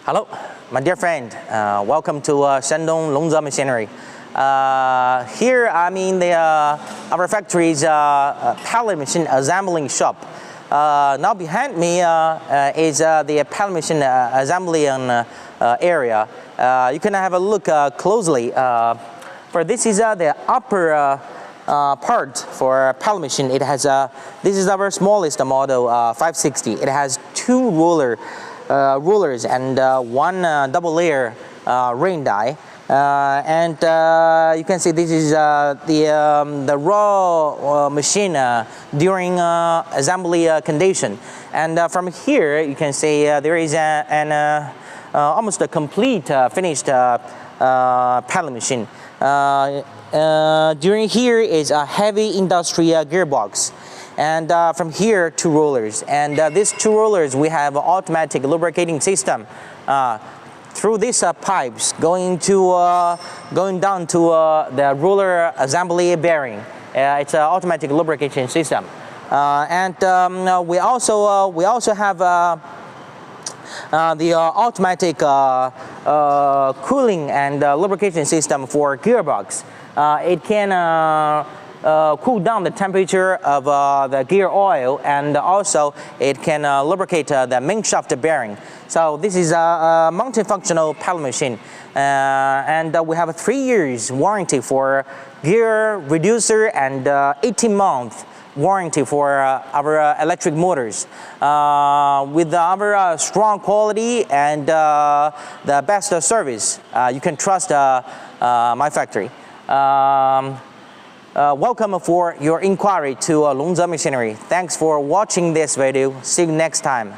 Hello, my dear friend. Welcome to Shandong Longzhe Machinery. Here I'm in our factory's pallet machine assembling shop. Now behind me is the pallet machine assembly area. You can have a look closely. For this is the upper part for pallet machine. It has this is our smallest model, 560. It has two rulers and one double layer rain die. And you can see this is the raw machine during assembly condition. And from here you can see there is almost a complete finished pallet machine. During here is a heavy industry gearbox. And from here, two rollers. And these two rollers, we have automatic lubricating system. Through these pipes going down to the roller assembly bearing. It's an automatic lubrication system. And we also have the automatic cooling and lubrication system for gearbox. It can cool down the temperature of the gear oil, and also it can lubricate the main shaft bearing. So this is a multifunctional pallet machine, and we have a 3 years warranty for gear reducer and 18-month warranty for our electric motors. With our strong quality and the best service, you can trust my factory. Welcome for your inquiry to Longzhe Machinery. Thanks for watching this video. See you next time.